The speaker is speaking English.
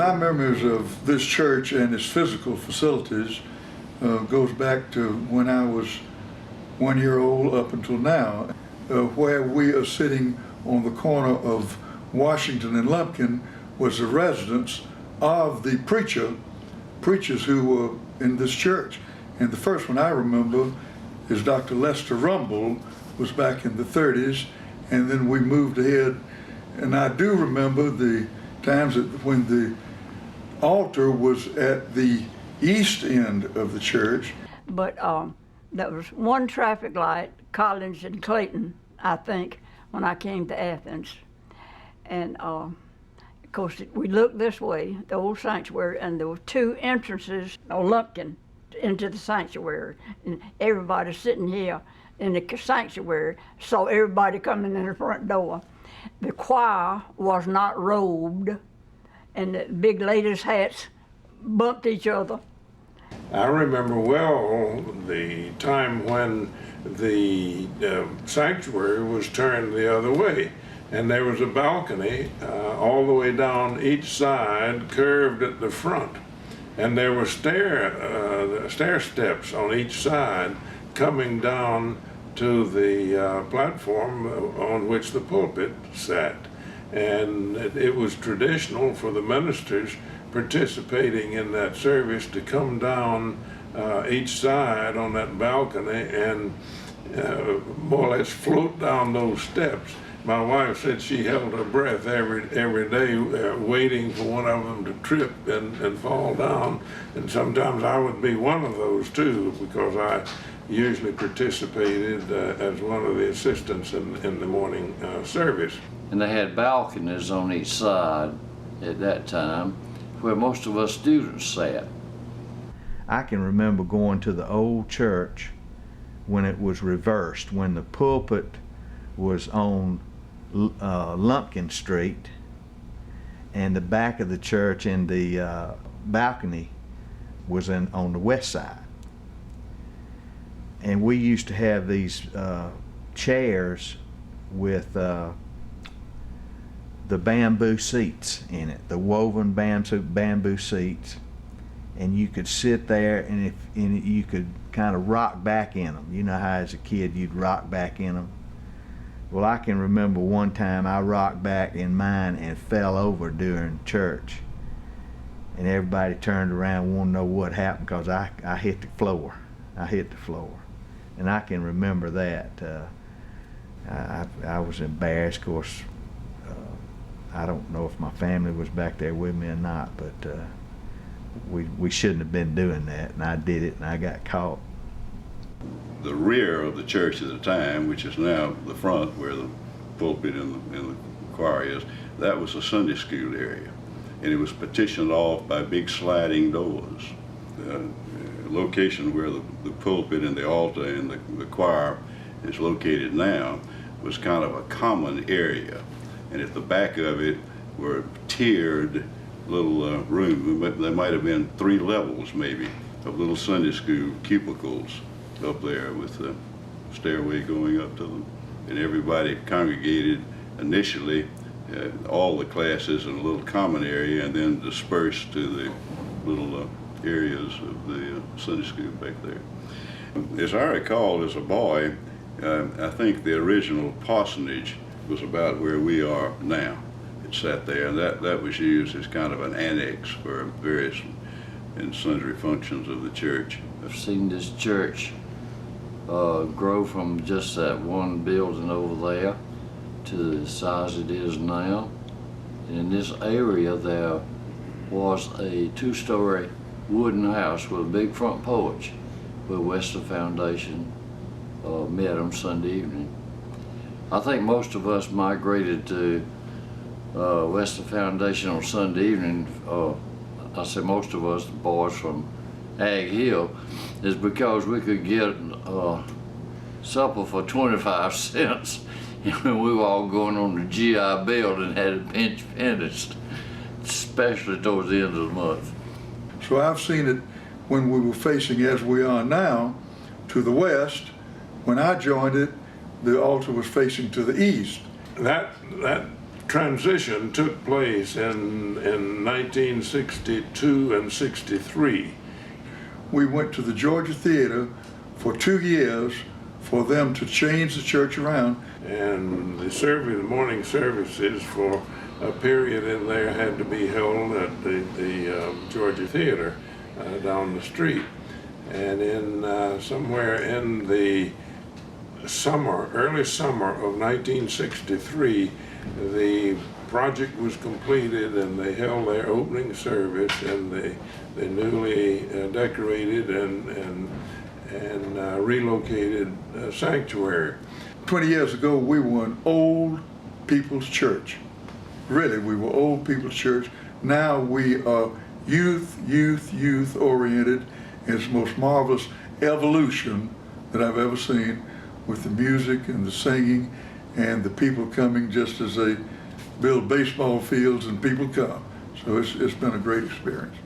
My memories of this church and its physical facilities goes back to when I was 1 year old up until now, where we are sitting on the corner of Washington and Lumpkin was the residence of the preachers who were in this church. And the first one I remember is Dr. Lester Rumble, was back in the 30s, and then we moved ahead. And I do remember the times when the altar was at the east end of the church. But there was one traffic light, Collins and Clayton, I think, when I came to Athens. And of course, we looked this way, the old sanctuary, and there were two entrances, Lumpkin, into the sanctuary. And everybody sitting here in the sanctuary saw everybody coming in the front door. The choir was not robed, and the big ladies' hats bumped each other. I remember well the time when the sanctuary was turned the other way, and there was a balcony all the way down each side, curved at the front, and there were stair steps on each side coming down to the platform on which the pulpit sat. And it was traditional for the ministers participating in that service to come down each side on that balcony and more or less float down those steps. My wife said she held her breath every day waiting for one of them to trip and fall down. And sometimes I would be one of those too, because I usually participated as one of the assistants in the morning service. And they had balconies on each side at that time where most of us students sat. I can remember going to the old church when it was reversed, when the pulpit was on Lumpkin Street and the back of the church and the balcony was on the west side. And we used to have these chairs with the bamboo seats in it, the woven bamboo seats, and you could sit there and you could kind of rock back in them. You know how as a kid you'd rock back in them? Well, I can remember one time I rocked back in mine and fell over during church, and everybody turned around and wanted to know what happened because I hit the floor. I hit the floor, and I can remember that. I was embarrassed, of course. I don't know if my family was back there with me or not, but we shouldn't have been doing that, and I did it, and I got caught. The rear of the church at the time, which is now the front where the pulpit and the choir is, that was a Sunday school area, and it was partitioned off by big sliding doors. The location where the pulpit and the altar and the choir is located now was kind of a common area, and at the back of it were tiered little rooms. There might have been 3 levels maybe of little Sunday school cubicles up there with the stairway going up to them. And everybody congregated initially, all the classes in a little common area, and then dispersed to the little areas of the Sunday school back there. As I recall as a boy, I think the original parsonage was about where we are now. It sat there, and that was used as kind of an annex for various and sundry functions of the church. I've seen this church grow from just that one building over there to the size it is now. And in this area there was a 2-story wooden house with a big front porch where Wesley Foundation met on Sunday evening. I think most of us migrated to Wesley Foundation on Sunday evening. I say most of us, the boys from Ag Hill, is because we could get supper for 25 cents. And we were all going on the GI Bill and had a pinch pennies, especially towards the end of the month. So I've seen it when we were facing, as we are now, to the west. When I joined it, the altar was facing to the east. That transition took place in 1962 and 63. We went to the Georgia Theater for 2 years for them to change the church around. And the morning services for a period in there had to be held at the Georgia Theater down the street. And in somewhere in the early summer of 1963, the project was completed and they held their opening service in the newly decorated and relocated sanctuary. 20 years ago, we were an old people's church. Really, we were old people's church. Now we are youth oriented. It's the most marvelous evolution that I've ever seen, with the music and the singing and the people coming just as they build baseball fields and people come. So it's been a great experience.